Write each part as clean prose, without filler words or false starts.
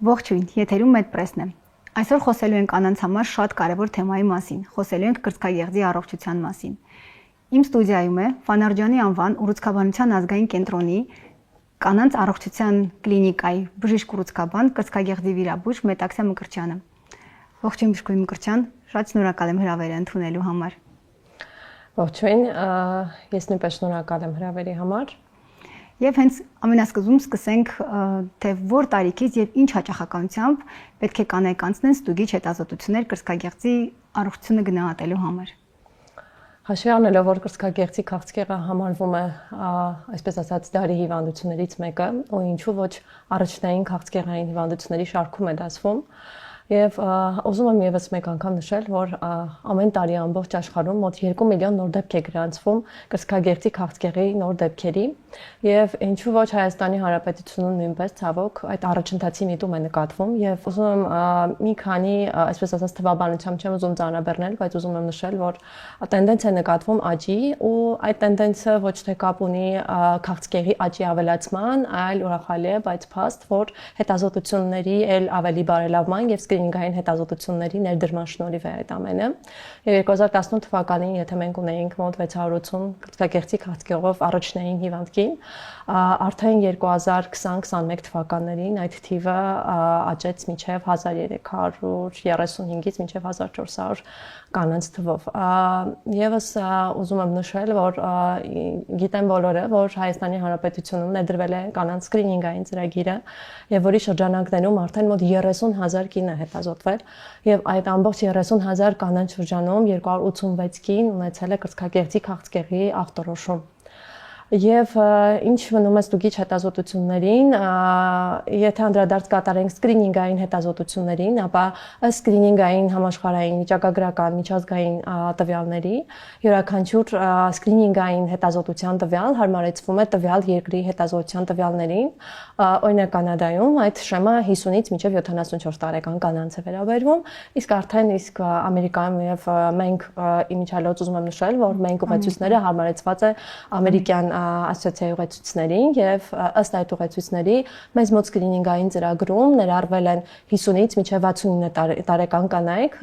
Ողջույն, եթերում Մեդպրեսն է։ Այսօր խոսելու ենք կանանց համար շատ կարևոր թեմայի մասին։ Խոսելու ենք կրծքագեղձի առողջության մասին։ Իմ ստուդիայում է Ֆանարջյանի անվան ուռուցքաբանության ազգային կենտրոնի կանանց առողջության կլինիկայի բժիշկ ուռուցքաբան կրծքագեղձի վիրաբույժ Մետաքսյա Մկրտչյանը։ Ողջույն բժշկուհի Մկրտչյան, շատ շնորհակալ եմ հրավերը ընդունելու համար։ Ողջույն, ես նույնպես շնորհակալ եմ հրավերի համար։ Եվ հենց ամենասկզբում սկսենք, թե որ տարիքից եւ ինչ հաճախականությամբ պետք է կանայք անցնեն ստուգիչ հետազոտություններ կրծքագեղձի առողջությունը գնահատելու համար։ Հաշվի առնելով, որ կրծքագեղձի քաղցկեղը համարվում է, այսպես ասած, դարի հիվանդություններից մեկը, ու ինչու ոչ առաջնային քաղցկեղային հիվանդությունների շարքում է դասվում, Եվ ուզում եմ եւս մեկ անգամ նշել, որ ամեն տարի ամբողջ աշխարհում մոտ 2 միլիոն նոր դեպք է գրանցվում կրծքագեղձի քաղցկեղի նոր դեպքերի, եւ ինչու ոչ Հայաստանի Հանրապետությունում նույնպես ցավոք այդ առաջընթացի միտում է նկատվում, եւ ուզում եմ մի քանի, այսպես ասած, թվաբանությամբ չեմ ուզում ծանրաբեռնել, բայց ուզում եմ նշել, որ տենդենս է նկատվում աճի, ու այդ տենդենսը ոչ թե կապ ունի քաղցկեղի աճի ավելացման, այլ ուրախալի է, բայց փաստ, որ հետազոտությունների ել ավելի բարելավման եւ սկրինինգային հետազոտությունների ներդրման շնորհիվ է այդ ամենը։ Եվ 2018 թվականին, եթե մենք ունեինք մոտ 680 կրծքագեղձի քաղցկեղով առաջնային հիվանդին, արդեն 2020-21 թվականներին այդ թիվը աճեց մինչև 1335-ից մինչև 1400 կանանց թվով։ Եվս ուզում եմ նշել, որ գիտեն բոլորը, որ Հայաստանի Հանրապետությունում ներդրվել է կանանց սկրինինգային ծրագիրը, եւ որի շրջանակներում արդեն մոտ 30,000 կին է հետազոտվել, եւ այդ ամբողջ 30,000 կանանց շրջանում 286 կին ունեցել է կրծքագեղձի քաղցկեղի ախտորոշում։ Եվ ինչ մնում է ստուգիչ հետազոտություններին, եթե անդրադարձ կատարենք սկրինինգային հետազոտություններին, ապա սկրինինգային համաշխարհային վիճակագրական միջազգային տվյալների յուրաքանչյուր սկրինինգային հետազոտության տվյալ հարմարեցվում է տվյալ երկրի հետազոտության տվյալներին, օրինակ Կանադայում այդ շեմա 50-ից մինչև 74 տարեկան կանանց է վերաբերվում, իսկ արդեն Ամերիկայում եւ մենք իմիջիալոց ուզում եմ նշել, որ մենք ուղեցույցները հարմարեցված է ամերիկյան ասոցիացիայի ուղեցույցներին եւ ըստ այդ ուղեցույցների մեզ մոտ սկրինինգային ծրագրում ներառվել են 50-ից մինչև 69 տարեկան կանայք,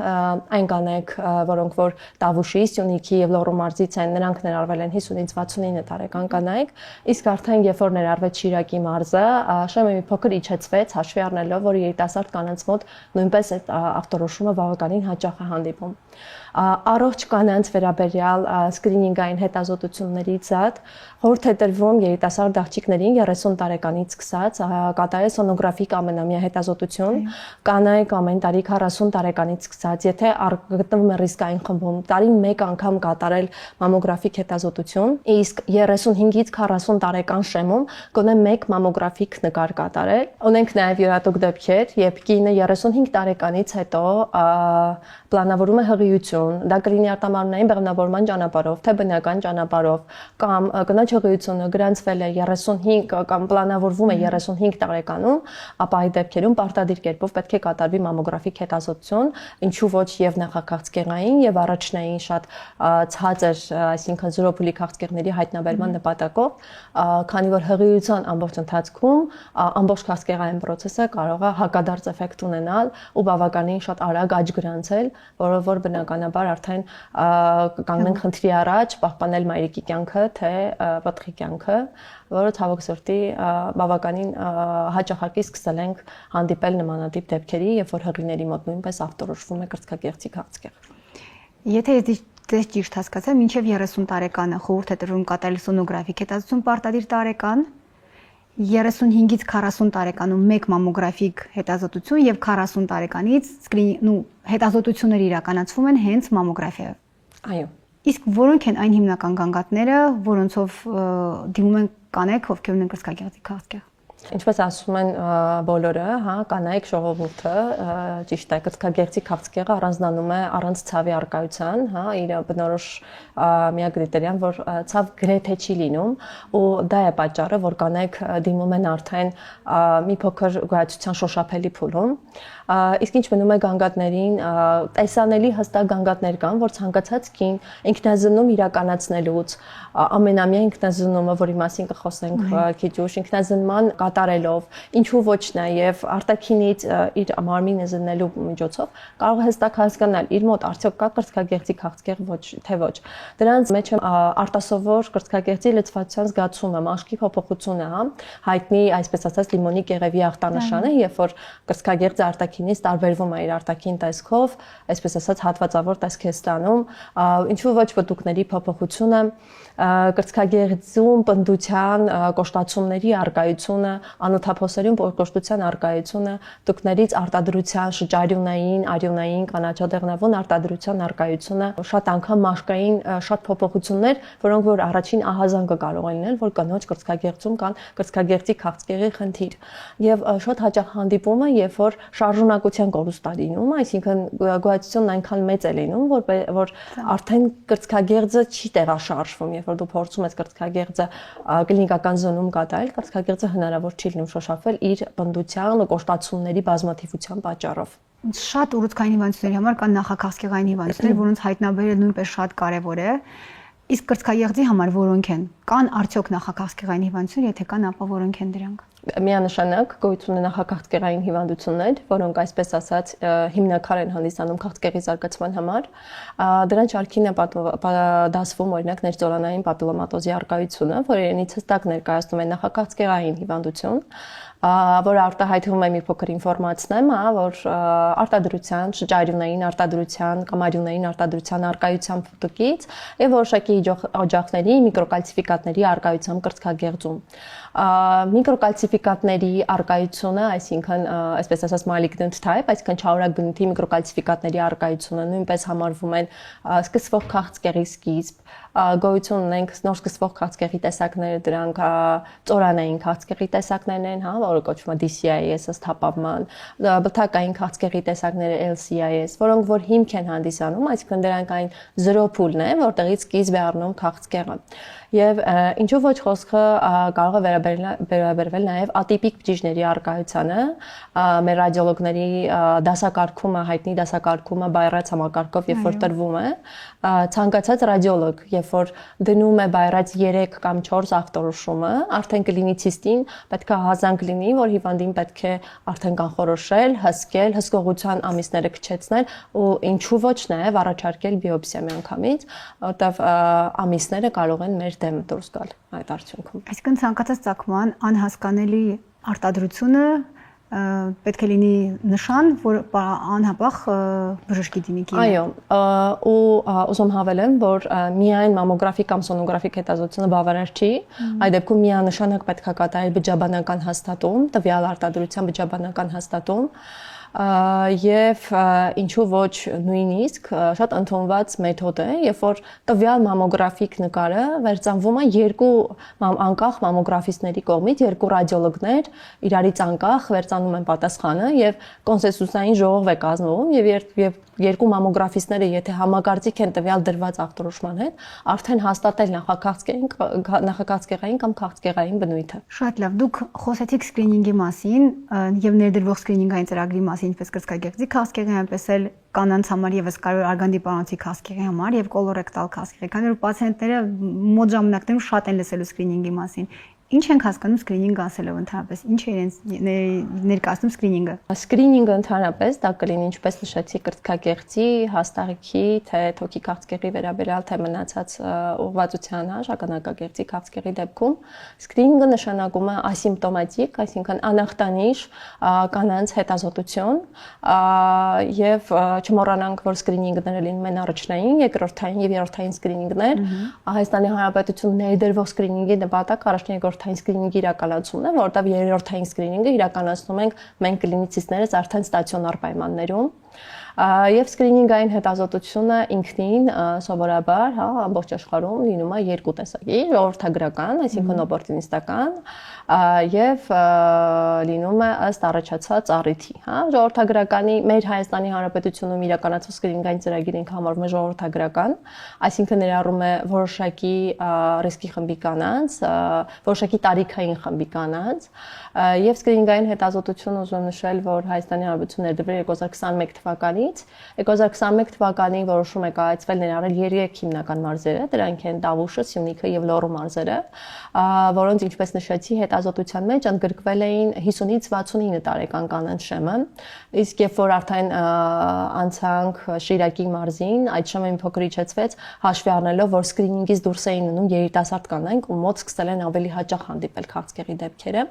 այն կանայք, որոնք որ Տավուշի, Սյունիքի եւ Լոռու մարզից են, նրանք ներառվել են 50-ից 69 տարեկան կանայք, իսկ արդեն երբ որ ներառվեց Շիրակի մարզը, շեմը մի փոքր իջեցվեց, հաշվի առնելով, որ երիտասարդ կանանց մոտ նույնպես այդ ախտորոշումը բավականին հաճախ է հանդիպում։ Առողջ կանանց վերաբերյալ սկրինինգային հետազոտություններից զատ խորհուրդ է տրվում երիտասարդ աղջիկներին 30 տարեկանից սկսած կատարել սոնոգրաֆիկ ամենամյա հետազոտություն, կանայք ամեն տարի 40 տարեկանից սկսած, եթե գտնվում է ռիսկային խմբում, տարին 1 անգամ կատարել մամոգրաֆիկ հետազոտություն, իսկ 35-ից 40 տարեկան շեմում գոնե 1 մամոգրաֆիկ նկար կատարել։ Ունենք նաև յուրատուկ դեպքեր, երբ կինը 35 տարեկանից հետո պլանավորում է հղիություն, դա կլինի արտամարմնային բեղմնավորման ճանապարհով, թե բնական ճանապարհով, կամ կնոջ հղիությունը գրանցվել է 35 կամ պլանավորվում է 35 տարեկանում, ապա այդ դեպքերում պարտադիր կերպով պետք է կատարվի մամոգրաֆիկ հետազոտություն, ինչու ոչ եւ նախաքաղցկեղային եւ առաջնային շատ ցածր, այսինքն զրոփուլի քաղցկեղների հայտնաբերման նպատակով, քանի որ հղիության ամբողջ ընթացքում ամբողջ քաղցկեղային process-ը կարող է հակադարձ էֆեկտ ունենալ ու բավականին շատ արագ աճ գրանցել, որով որ բնականաբար արդեն կանգնենք խնդրի առաջ պահպանել մայրիկի կյանքը, թե պտղի կյանքը, որը ցավոք սրտի բավականին հաճախակի սկսել ենք հանդիպել նմանատիպ դեպքերի, երբ որ հղիների մոտ նույնպես ախտորոշվում է կրծքագեղձի քաղցկեղ։ Եթե ես ճիշտ հասկացա, մինչև 30 տարեկանը խորհուրդ է տրվում կատարել սոնոգրաֆիկ հետազոտություն պարտադիր տարեկան, 35-ից 40 տարեկանում 1 մամոգրաֆիկ հետազոտություն եւ 40 տարեկանից հետազոտությունները իրականացվում են հենց մամոգրաֆիայով։ Այո։ Իսկ որոնք են այն հիմնական գանգատները, որոնցով դիմում են կանայք, ովքեր ունեն կրծքագեղձի քաղցկեղ։ Ինչպես ասում են բոլորը, կանայք ժողովուրդը, ճիշտ է, կրծքագեղձի քաղցկեղը առանձնանում է առանց ցավի առկայության, իր բնորոշ միակ կրիտերիան, որ ցավ գրեթե չի լինում, ու դա է պատճառը, որ կանայք դիմում են արդեն մի փոքր գոյացության շոշափելի փուլում։ Իսկ ինչ մնում է գանգատներին, տեսանելի հստակ գանգատներ կան, որ ցանկացած կին ինքնազննում իրականացնելուց, ամենամյա ինքնազննումը, որի մասին կխոսենք քիչ ուշ, ինքնազննման կատարելով, ինչու ոչ նաև արտաքինից իր մարմինը զննելու միջոցով կարող է հստակ հասկանալ իր մոտ արդյոք կա կրծքագեղձի քաղցկեղ ոչ թե ոչ։ Դրանց մեջ արտասովոր կրծքագեղձի լցվածության զգացումը, մաշկի փոփոխությունը, հա, հայտնի այսպես ասած լիմոնի կեղևի ախտանշանը, երբ որ կրծքագեղձը արտաքինից տարբերվում է իր արտաքին տեսքով, այսպես ասած հատվածավոր տեսք է ստանում, ինչու ոչ պտուկների փոփոխությունը, կրծքագեղձում պնդության կոշտացումների արկայությունը, անոթափոսերում կոշտության արկայությունը, տուկներից արտադրության շճարյունային, արյունային, կանաչադեղնավուն արտադրության արկայությունը, շատ անգամ մաշկային շատ փոփոխություններ, որոնք որ առաջին ահազանգը կարող են լինել, որ կնոջ կրծքագեղձում կան կրծքագեղձի քաղցկեղի խնդիր։ Եվ շատ հաճախ հանդիպում է, երբ որ շարժունակության կորուստ է լինում, այսինքն գոյացությունն այնքան մեծ է լինում, որ արդեն կրծքագեղձը չի տեղաշարժվում, երբ որ դու փորձում ես կրծքագեղձը կլինիկական զոնում կատարել, կրծքագեղձը հնարավոր չի լինում շոշափել իր պնդության ու կոշտացումների բազմաթիվության պատճառով։ Շատ ուռուցքային հիվանդությունների համար կան նախաքաղցկեղային հիվանդություններ, որոնց հայտնաբերելը նույնպես շատ կարևոր է։ Իսկ կրծքագեղձի համար որոնք են։ Կան արդյոք նախաքաղցկեղային հիվանդություններ, եթե կան, ապա որոնք են դրանք։ Միանշանակ գոյություն ունի նախաքաղցկեղային հիվանդություններ, որոնք այսպես ասած հիմնակար են հանդիսանում քաղցկեղի զարգացման համար։ Դրանց շարքին է դասվում օրինակ ներծորանային պապիլոմատոզի արկայությունը, որը իրենից հստակ ներկայացնում է նախաքաղցկեղային հիվանդություն, որը արտահայտվում է մի փոքր ինֆորմացնեմ, հա, որ արտադրության, շճարյունային արտադրության կամ արյունային արտադրության արկայության փոթորկից եւ որոշակի օջախների միկրոկալցիֆիկատների արկայությամբ կրծքագեղձում։ Միկրոկալցիֆիկատների արկայությունը, այսինքն այսպես ասած malignant type, այսինքն չարորակ բնույթի միկրոկալցիֆիկատների արկայությունը նույնպես համարվում են սկսվող քաղցկեղի սկիզբ, գոյություն ունենք նոր սկսվող քաղցկեղի տեսակները, դրանք ծորանային քաղցկեղի տեսակներն են, հա, որը կոչվում է DCIS սթափավման, բթակային քաղցկեղի տեսակները LCIS, որոնք որ հիմք են հանդիսանում, այսինքն դրանք այն 0 փուլն է, որտեղից սկիզբ է առնում քաղցկեղը։ Եվ ինչու ոչ խոսքը կարող է վերաբերվել նաև ատիպիկ բջիջների արկայությանը, մեր ռադիոլոգների դասակարգումը, հայտնի դասակարգումը բայրաց համակարգով, երբ որ տրվում է, ցանկացած ռադիոլոգ, երբ որ դնում է բայրաց 3 կամ 4 ախտորոշումը, արդեն կլինիցիստին պետք է հազանգ լինի, որ հիվանդին պետք է արդեն կանխորոշել, հսկել, հսկողության ամիսները քչեցնել ու ինչու ոչ նաև առաջարկել բիոպսիա միանգամից, որտեղ ամիսները կարող են մեր դեմ դուրս գալ այդ արդյունքում։ Այսինքն ցանկացած ծագման անհասկանալի արտադրությունը պետք է լինի նշան, որ անհապաղ բժշկի դիմիկի։ Այո, ու ուզում հավելեմ, որ միայն մամոգրաֆի կամ սոնոգրաֆիկ հետազոտությունը բավարար չի, այդ դեպքում միանշանակ պետք է կատարել բջջաբանական հաստատում, տվյալ արտադրության բջջաբանական հաստատում, եւ ինչու ոչ նույնիսկ շատ ընդունված մեթոդ է, երբ որ տվյալ մամոգրաֆիկ նկարը վերցանվում է երկու անկախ մամոգրաֆիստների կողմից, երկու ռադիոլոգներ իրարից անկախ վերցանում են պատասխանը եւ կոնսենսուսային ժողով է կազմվում եւ երկու մամոգրաֆիստները եթե համակարծիք են տվյալ դրված ախտորոշման հետ, արդեն հաստատել նախաքաղցկեղային կամ քաղցկեղային բնույթը։ Շատ լավ, դուք խոսեցիք սկրինինգի մասին եւ ներդրվող սկրինինգային ծրագրի մասին, ինչպես կրծքագեղձի քաղցկեղի, այնպես էլ կանանց համար եւս կարևոր արգանդիպարանոցի քաղցկեղի համար եւ կոլորեկտալ քաղցկեղի, քանի որ պացիենտները մոտ ժամանակներում շատ են լսելու սկրինինգի մասին։ Ինչ ենք հասկանում սկրինինգ ասելով ընդհանրապես, ինչ է իրենց ներկայացնում սկրինինգը։ Սկրինինգը ընդհանրապես դա կլինի, ինչպես նշեցի, կրծքագեղձի, հաստաղիքի, թե թոքի քաղցկեղի վերաբերյալ, թե մնացած ուղղվածության, հա, շագանակագեղձի քաղցկեղի դեպքում սկրինինգը նշանակում է ասիմպտոմատիկ, այսինքն անախտանիշ կանանց հետազոտություն, եւ չմոռանանք, որ սկրինինգները լինում են առաջնային, երկրորդային եւ երրորդային սկրինինգներ։ Հայաստանի Հանրապետությունում ներդրվող սկրինինգի նպատակը առաջին սկրինինգի իրականացումն է, որտեղ երրորդային սկրինինգը իրականացնում ենք մենք կլինիցիստներս արդեն ստացիոնար պայմաններում եւ սկրինինգային հետազոտությունը ինքնին սովորաբար, հա, ամբողջ աշխարհում լինում է երկու տեսակի՝ ժողովրդագրական, այսինքն օպորտունիստական, եւ լինում է ըստ առաջացած առիթի, հա, ժողովրդագրականի մեր Հայաստանի Հանրապետությունում իրականացվող սկրինինգային ծրագիրը ինքը համարվում է ժողովրդագրական, այսինքն ներառում է որոշակի ռիսկի խմբի կանանց, որոշակի տարիքային խմբի կանանց, եւ սկրինինգային հետազոտությունը ուզում եմ նշել, որ Հայաստանի Հանրապետությունում ներդրվել 2021 թվականից 2021 թվականին որոշում է կայացվել ներառել 3 հիմնական մարզերը, դրանք են Տավուշը, Սյունիքը եւ Լոռու մարզերը, որոնց ինչպես նշեցի, հետազոտության մեջ ընդգրկվել էին 50-ից 69 տարեկան կանանց շեմը, իսկ երբ որ արդեն անցանք Շիրակի մարզին, այդ շեմը մի փոքր իջեցվեց, հաշվի առնելով, որ սկրինինգից դուրս էին մնում երիտասարդ կանայք, ու մոտ սկսել են ավելի հաճախ հանդիպել քաղցկեղի դեպքերը,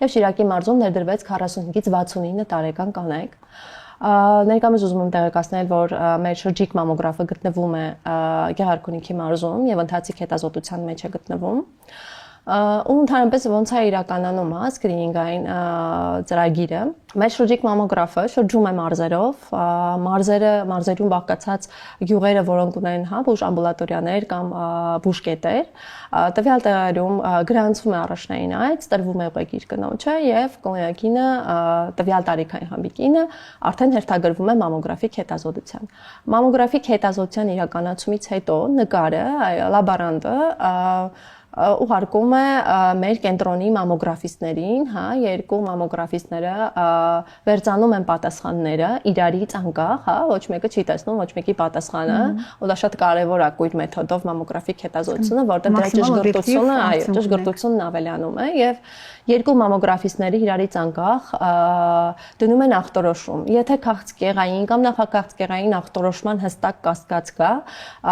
եւ Շիրակի մարզում ներդրվեց 45-ից 69 տարեկան կանայք։ Ներկայումս ուզում եմ տեղեկացնել, որ մեր շրջիկ մամոգրաֆը գտնվում է Գեղարքունիքի մարզում եւ ընթացիկ հետազոտության մեջ է գտնվում։ Ու ընդհանրապես ոնց է իրականանում սկրինինգային ծրագիրը։ Մեր շրջիկ մամոգրաֆը շրջում է մարզերով, մարզերում բաղկացած գյուղերը, որոնք ունեն բուժ ամբուլատորիաներ կամ բուժկետեր, տվյալ տեղերում գրանցվում է առաջնային այց, տրվում է ուղեկիր կնոջը եւ կինը, տվյալ տարիքային խմբի կինը արդեն հերթագրվում է մամոգրաֆիկ հետազոտության։ Մամոգրաֆիկ հետազոտության իրականացումից հետո նկարը, լաբորանտը ուղարկում է մեր կենտրոնի մամոգրաֆիստներին, երկու մամոգրաֆիստները վերցանում են պատասխանները իրարից անկախ, ոչ մեկը չի տեսնում ոչ մեկի պատասխանը, ու դա շատ կարևոր է կույր մեթոդով մամոգրաֆիկ հետազոտությունը, որտեղ դրա ճշգրտությունն ավելանում է եւ երկու մամոգրաֆիստները իրարից անկախ դնում են ախտորոշում։ Եթե քաղցկեղային կամ նախաքաղցկեղային ախտորոշման հստակ կասկած կա,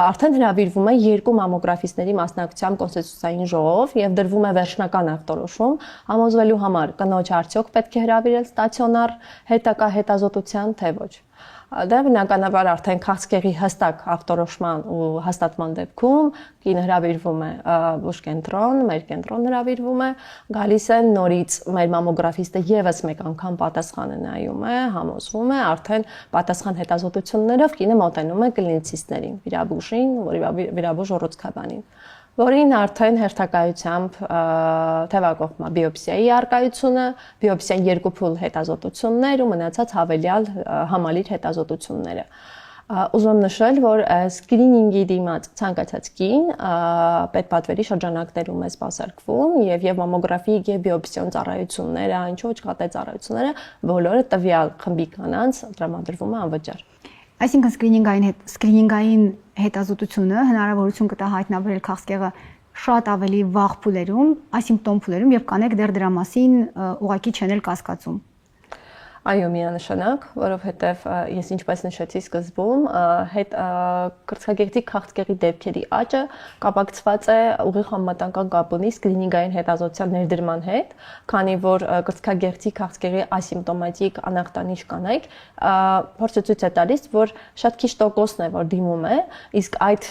արդեն հրավիրվում է երկու մամոգրաֆիստների մասնակցությամբ կոնստիտուցիային ժողով եւ դրվում է վերջնական ախտորոշում, համոզվելու համար կնոջ արդյոք պետք է հրավիրել ստացիոնար հետակա հետազոտության, թե ոչ։ Դա բնականաբար արդեն քաղցկեղի հստակ ախտորոշման ու հաստատման դեպքում կինը հրավիրվում է բուժկենտրոն, մեր կենտրոն հրավիրվում է, գալիս է նորից մեր մամոգրաֆիստը եւս մեկ անգամ պատասխանը նայում է, համոզվում է, արդեն պատասխան հետազոտություններով կինը մոտենում է կլինիցիստներին, վիրաբույժին, վիրաբույժ ուռուցքաբանին, որին արդեն հերթակայությամբ թևակողմա բիոպսիայի արկայությունը, բիոպսիայի երկու փուլ հետազոտություններ ու մնացած հավելյալ համալիր հետազոտությունները։ Ուզում եմ նշել, որ սկրինինգի դիմաց ցանկացած կին պետպատվերի շրջանակներում է սպասարկվում եւ մամոգրաֆի եւ բիոպսիոն ծառայությունները, ինչու ոչ կատե ծառայությունները բոլորը տվյալ խմբի կանանց տրամադրվում է անվճար։ Այսինքն սկրինինգային հետազոտությունը հնարավորություն կտա հայտնաբերել քաղցկեղը շատ ավելի վաղ փուլերում, ասիմպտոմ փուլերում եւ կանեք դեռ դրա մասին ուղղակի չեն էլ կասկածում։ Այո, միանշանակ, որովհետև ես ինչպես նշեցի սկզբում, կրծքագեղձի քաղցկեղի դեպքերի աճը կապակցված է ուղիղ համեմատական կապ ունի սկրինինգային հետազոտության ներդրման հետ, քանի որ կրծքագեղձի քաղցկեղի ասիմպտոմատիկ անախտանիշ կանայք փորձը ցույց է տալիս, որ շատ քիչ տոկոսն է, որ դիմում է, իսկ այդ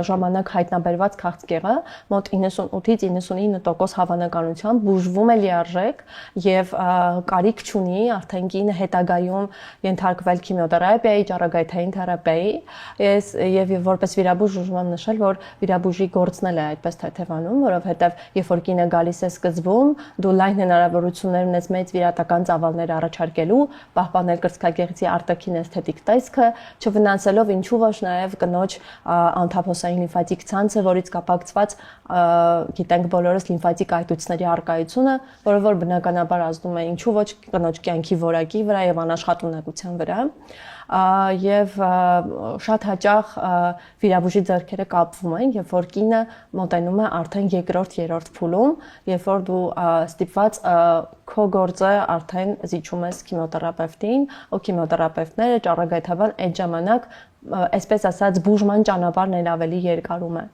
ժամանակ հայտնաբերված քաղցկեղը մոտ 98-ից 99% հավանականությամբ բուժվում է լիարժեք եւ կարիք չունի արդեն կինը հետագայում ենթարկվել քիմիոթերապիայի, ճառագայթային թերապիայի, եւ որպես վիրաբույժ ուզում եմ նշել, որ վիրաբույժի գործն էլ է այդպես թեթևանում, որովհետեւ երբ որ կինը գալիս է սկզբում, դու լայն հնարավորություններ ունես մեծ վիրատական ծավալներ առաջարկելու, պահպանել կրծքագեղձի արտաքին էսթետիկ տեսքը, չվնասելով ինչու ոչ նաեւ կնոջ անթափոսային լիմֆատիկ ցանցը, որից կապակցված գիտենք բոլորս լիմֆատիկ այտուցների արկայությունը, որը բնականաբար ազդում է ինչու ոչ կնոջ կյանքի որակի վրա եւ անաշխատունակության վրա եւ շատ հաճախ վիրաբույժի ձեռքերը կապվում են, երբ որ կինը մոտենում է արդեն երկրորդ, երրորդ փուլում, երբ որ դու ստիպված քո գործը արդեն զիջում ես քիմիոթերապևտին, ու քիմիոթերապևտները ճառագայթաբար այդ ժամանակ այսպես ասած բուժման ճանապարհն էլ ավելի երկարում է։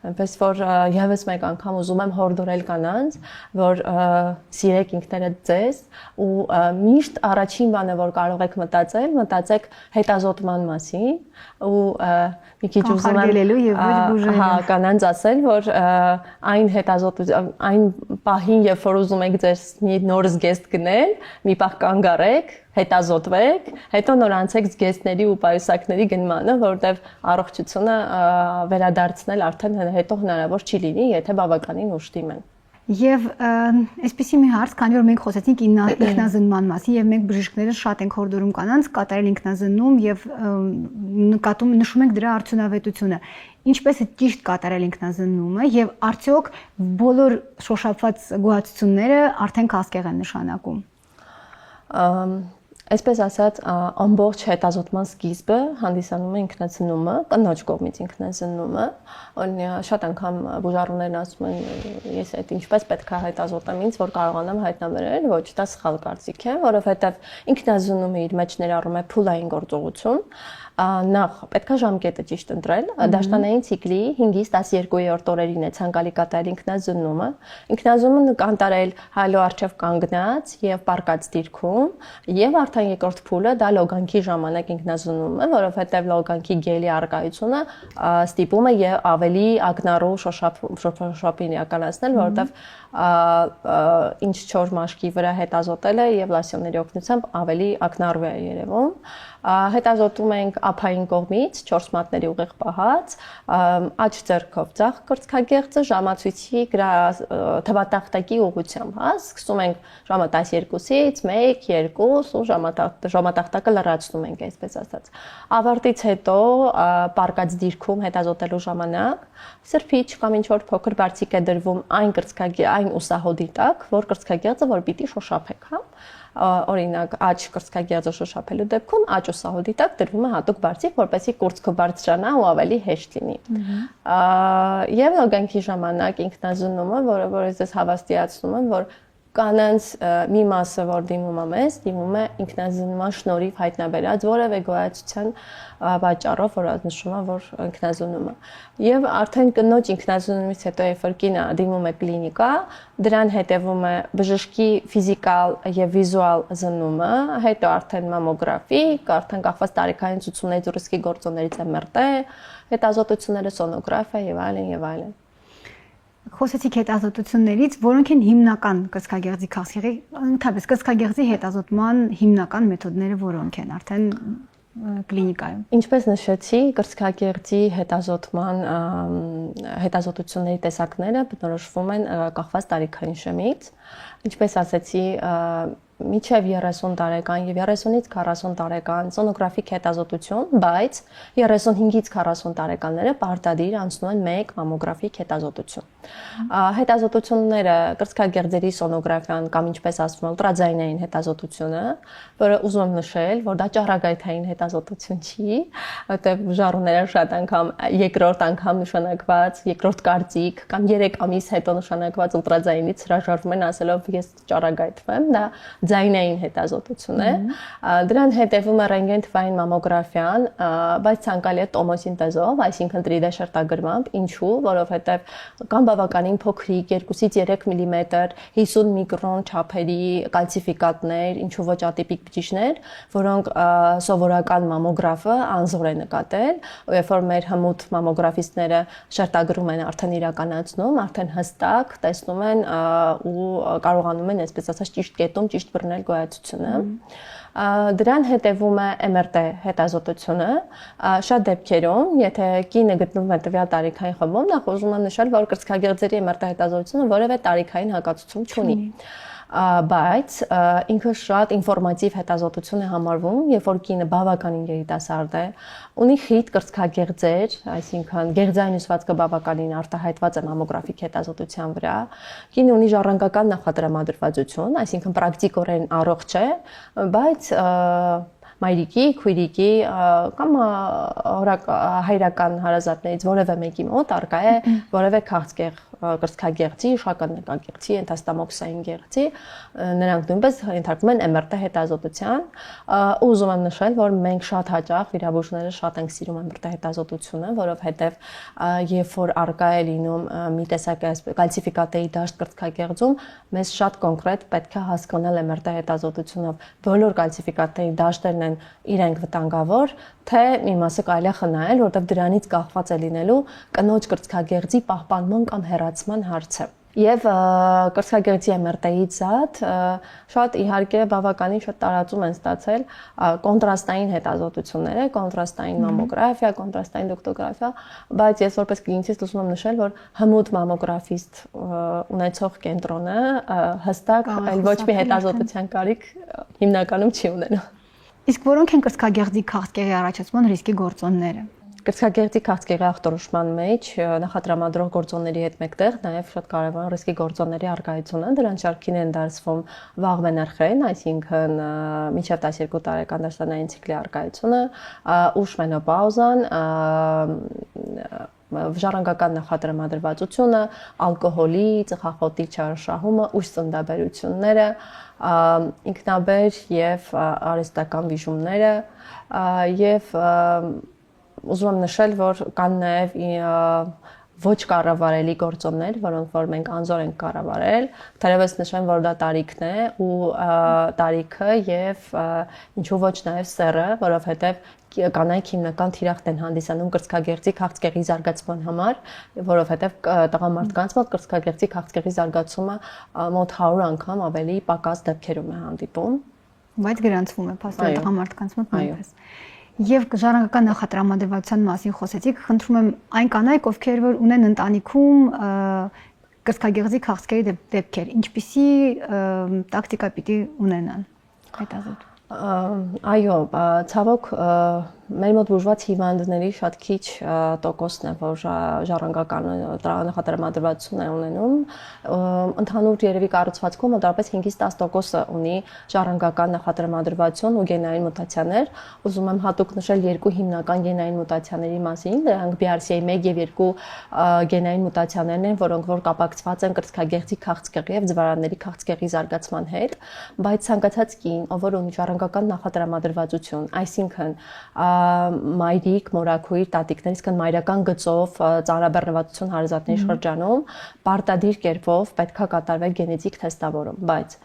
Այնպես որ եւս մեկ անգամ ուզում եմ հորդորել կանանց, որ սիրեք ինքներդ ձեզ ու միշտ առաջին բանը, որ կարող եք մտածեք հետազոտման մասին ու մի քիչ ուզում եմ կանանց ասել, որ այն պահին, երբ որ ուզում եք ձեզ մի նոր զգեստ գնել, մի պահ կանգ առեք, հետազոտվեք, հետո նոր անցեք զգեստների ու պայուսակների գնմանը, որտեղ առողջությունը վերադարձնել արդեն հետո հնարավոր չի լինի, եթե բավականին ուշ դիմեն։ Եվ այսպեսի մի հարց, քանի որ մենք խոսեցինք ինքնազննման մասին եւ մենք բժիշկները շատ ենք հորդորում կանանց կատարել ինքնազննում եւ նշում ենք դրա արդյունավետությունը։ Ինչպես է ճիշտ կատարել ինքնազննումը եւ արդյոք բոլոր շոշափված գոհացությունները արդեն քաղցկեղ են նշանակում։ Այսպես ասած, ամբողջ հետազոտման սկիզբը հանդիսանում է ինքնազննումը, կնոջ կողմից ինքնազննումը։ Օրինակ, շատ անգամ բուժառուներն ասում են, ես այդ ինչպես պետք է հետազոտեմ ինձ, որ կարողանամ հայտնաբերել, ոչ, դա սխալ կարծիք է, որովհետև ինքնազննումը իր մեջ ներառում է փուլային գործողություն, նախ պետք է ժամկետը ճիշտ ընտրել, դաշտանային ցիկլի 5-ից 12-րդ օրերին է ցանկալի կատարել ինքնազննումը։ Ինքնազննումը կանտարել հայլո առջև կանգնած եւ պարկած դիրքում, եւ արդեն երկրորդ փուլը դա լոգանքի ժամանակ ինքնազննումն է, որովհետեւ լոգանքի գելի արկայությունը ստիպում է եւ ավելի ակնառու շոշափին իրականացնել, որովհետեւ ինչ չոր մաշկի վրա հետազոտել է եւ լասյոնների օգնությամբ ավելի ակնառու է երևում։ Հետազոտում ենք ափային կողմից 4 մատների ուղիղ պահած, աջ ձեռքով ձախ կրծքագեղձը ժամացույցի թվատախտակի ուղղությամբ, հա, սկսում ենք ժամը 12-ից 1, 2 ու ժամատախտակը լրացնում ենք, այսպես ասած։ Ավարտից հետո պարկած դիրքում հետազոտելու ժամանակ սրբիչ կամ ինչ-որ փոքր բարձիկ է դրվում այն ուսահոդի տակ, որ կրծքագեղձը որ պիտի շոշափեք, հա։ Օրինակ աջ կրծքագեղձը շոշափելու դեպքում աջ ուսահոդի տակ դրվում է հատուկ բարձիկ, որպեսզի կուրծքը բարձրանա ու ավելի հեշտ լինի։ Եվ լոգանքի ժամանակ ինքնազննումը, որը ես հավաստիացնում եմ, որ կանանց մի մասը, որ դիմում է մեզ, դիմում է ինքնազննման շնորհիվ հայտնաբերած որևէ գոյացության պատճառով, որ նշում է, որ ինքնազննում է։ Եվ արդեն կնոջ ինքնազննումից հետո երբ որ կինը դիմում է կլինիկա, դրան հետևում է բժշկի ֆիզիկալ եւ վիզուալ զննումը, հետո արդեն մամոգրաֆի, արդեն կախված տարիքային ցուցումներից ու ռիսկի գործոններից MRT, հետազոտությունները, սոնոգրաֆիա եւ այլն եւ այլն։ Խոսեցիք հետազոտություններից, որոնք են հիմնական կրծքագեղձի քաղցկեղի, ընդհանրապես կրծքագեղձի հետազոտման հիմնական մեթոդները որոնք են արդեն կլինիկայում։ Ինչպես նշեցի, կրծքագեղձի հետազոտման հետազոտությունների տեսակները բնորոշվում են կախված տարիքային շեմից։ Ինչպես ասեցի, միջև 30 տարեկան եւ 30-ից 40 տարեկան սոնոգրաֆիկ հետազոտություն, բայց 35-ից 40 տարեկանները պարտադիր անցնում են մեկ մամոգրաֆիկ հետազոտություն։ Հետազոտությունները կրծքագեղձերի սոնոգրաֆիան կամ ինչպես ասվում է ուլտրաձայնային հետազոտությունը, որը ուզում եմ նշել, որ դա ճառագայթային հետազոտություն չի, որտեղ բուժառուները շատ անգամ երկրորդ անգամ նշանակված, երկրորդ կարծիք կամ 3 ամիս հետո նշանակված ուլտրաձայնից հրաժարվում են ասելով ես ճառագայթվեմ, դա ձայնային հետազոտություն է։ Դրան հետևում է ռենտգեն մամոգրաֆիան, բայց ցանկալի է տոմոսինտեզով, այսինքն 3D շերտագրմամբ, ինչու, որովհետև կամ բավականին փոքրիկ 2-ից 3 մմ, 50 միկրոն չափերի կալցիֆիկատներ, ինչու ոչ ատիպիկ բջիջներ, որոնք սովորական մամոգրաֆը անզոր է նկատել, երբ որ մեր հմուտ մամոգրաֆիստները շերտագրում են արդեն իրականացնում, արդեն հստակ տեսնում են ու կարողանում են, այսպես ասած, ճիշտ կետում ճիշտ բռնել գոյացությունը։ Դրան հետևում է MRT հետազոտությունը։ Շատ դեպքերում, եթե կինը գտնվում է տվյալ տարիքային խմբում, նախ ուզում եմ նշել, որ կրծքագեղձերի MRT հետազոտությունը որևէ տարիքային հակացություն չունի։ Բայց ինքը շատ ինֆորմատիվ հետազոտություն է համարվում, երբ որ կինը բավականին երիտասարդ է, ունի խիտ կրծքագեղձեր, այսինքն գեղձային հյուսվածքը բավականին արտահայտված է մամոգրաֆիկ հետազոտության վրա, կինը ունի ժառանգական նախատրամադրվածություն, այսինքն պրակտիկորեն առողջ է, բայց մայրիկի, քույրիկի կամ հայրական հարազատներից որևէ մեկի մոտ արկա է որևէ քաղցկեղ կրծքագեղձի, իշխական նկագեղձի, ենթաստամոքսային գեղձի, նրանք նույնպես ենթարկվում են MRT հետազոտության։ Ուզում եմ նշել, որ մենք շատ հաճախ վիրաբույժները շատ ենք սիրում MRT հետազոտությունը, որովհետև երբ որ արկա է լինում մի տեսակ կալցիֆիկատեի դաշտ կրծքագեղձում, մեզ շատ կոնկրետ պետք է հասկանալ MRT հետազոտությունով բոլոր կալցիֆիկատեի դաշտերն են իրենք վտանգավոր, թե մի մասը կարելի է խնայել, որտեղ դրանից կախված է լինելու կնոջ կրծքագեղձի պահպանման կամ հեռացման հարցը։ Եվ կրծքագեղձի MRT-ից զատ շատ իհարկե բավականին շատ տարածում են ստացել կոնտրաստային հետազոտությունները, կոնտրաստային մամոգրաֆիա, կոնտրաստային դոկտոգրաֆիա, բայց ես որպես կլինիցիստ ուզում եմ նշել, որ հմուտ մամոգրաֆիստ ունեցող կենտրոնը հստակ այլ ոչ մի հետազոտության կարիք հիմնականում չի ունենում։ Իսկ որոնք են կրծքագեղձի քաղցկեղի առաջացման ռիսկի գործոնները։ Կրծքագեղձի քաղցկեղի ախտորոշման մեջ նախատրամադրող գործոնների հետ մեկտեղ նաև շատ կարևոր ռիսկի գործոնների առկայությունը, դրանց շարքին են դարձվում վաղ մենարխեն, այսինքն մինչև 12 տարեկան դաշնային ցիկլի առկայությունը, ուշ մենոպաուզան, ժառանգական նախատրամադրվածությունը, ալկոհոլի, ծխախոտի չարաշահումը, ուշ ծննդաբերությունները, ինքնաբեր եւ արհեստական վիժումները եւ ուզում եմ նշել, որ կան նաև ոչ կառավարելի գործոններ, որոնք որ մենք անզոր ենք կառավարել, թերևս նշեմ, որ դա տարիքն է ու տարիքը եւ ինչու ոչ նաև սեռը, որովհետեւ կանայք հիմնական թիրախտ են հանդիսանում կրծքագեղձի քաղցկեղի զարգացման համար, որովհետեւ տղամարդկանց մոտ կրծքագեղձի քաղցկեղի զարգացումը մոտ 100 անգամ ավելի պակաս դեպքերում է հանդիպում, բայց գրանցվում է փաստորեն տղամարդկանց մոտ նույնպես։ Եվ ժառանգական նախատրամադրվածության մասին խոսեցիք, խնդրում եմ այն կանայք, ովքեր որ ունեն ընտանիքում կրծքագեղձի քաղցկերի դեպքեր, ինչպիսի տակտիկա պիտի ունենան հետազոտում։ Այո, ցավոք մեր մոտ բուժված հիվանդների շատ քիչ տոկոսն է, որ ժառանգական նախատրամադրվածություն է ունենում։ Ընդհանուր երևի կառուցվածքում մոտավորապես 5-ից 10% ունի ժառանգական նախատրամադրվածություն ու գենային մուտացիաներ։ Ուզում եմ հատուկ նշել երկու հիմնական գենային մուտացիաների մասին, դրանք BRCA1 եւ 2 գենային մուտացիաներն են, որոնք որ կապակցված են կրծքագեղձի քաղցկեղի եւ ձվարանների քաղցկեղի զարգացման հետ, բայց ցանկացած կին, ով որ ունի ժառանգական նախատրամադրվածություն, այսինքն մայրիկ, մորաքույր, տատիկներ, իսկ մայրական գծով ծանրաբեռնվածություն հարազատների շրջանում պարտադիր կերպով պետքա կատարվի գենետիկ թեստավորում, բայց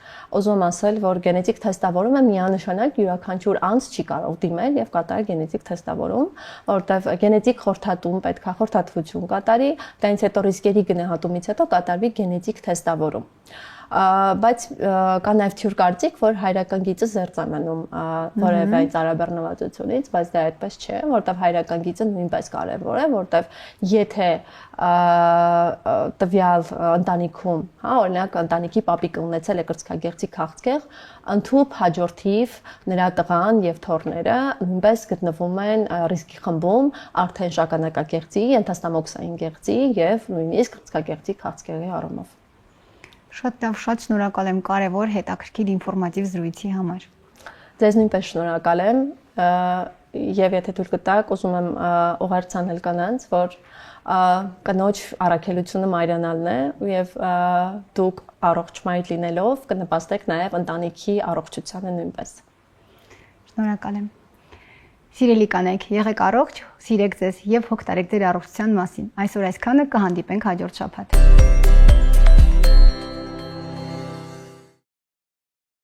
ուզում եմ ասել, որ գենետիկ թեստավորումը միանշանակ յուրաքանչյուր անձ չի կարող դիմել եւ կատարել գենետիկ թեստավորում, որովհետեւ գենետիկ խորհրդատում պետքա խորհրդատվություն կատարի, դրանից հետո ռիսկերի գնահատումից հետո կատարվի գենետիկ թեստավորում։ Բայց կա նաև թյուր կարծիք, որ հայրական գիծը զերծ է մնում որևէ ծառաբեռնվածությունից, բայց դա այդպես չէ, որովհետև հայրական գիծը նույնպես կարևոր է, որովհետև եթե տվյալ ընտանիքում, օրինակ ընտանիքի պապիկը ունեցել է կրծքագեղձի քաղցկեղ, ընդհանուր հաջորդիվ նրա տղան եւ թոռները նույնպես գտնվում են ռիսկի խմբում արդեն շագանակագեղձի, ենթաստամոքսային գեղձի եւ նույնիսկ կրծքագեղձի քաղցկեղի առումով։ Շատ լավ, շատ շնորհակալ եմ կարևոր հետաքրքիր ինֆորմատիվ զրույցի համար։ Ձեզ նույնպես շնորհակալ եմ եւ եթե թույլ կտաք, ուզում եմ ուղերձանել կանանց, որ կնոջ առաքելությունը մայրանալն է եւ դուք առողջ մայր լինելով կնպաստեք նաեւ ընտանիքի առողջությանը նույնպես։ Շնորհակալ եմ։ Սիրելի կանայք, եղեք առողջ, սիրեք ձեզ եւ հոգ տարեք ձեր առողջության մասին։ Այսօր այսքանը, կհանդիպենք հաջորդ շաբաթ։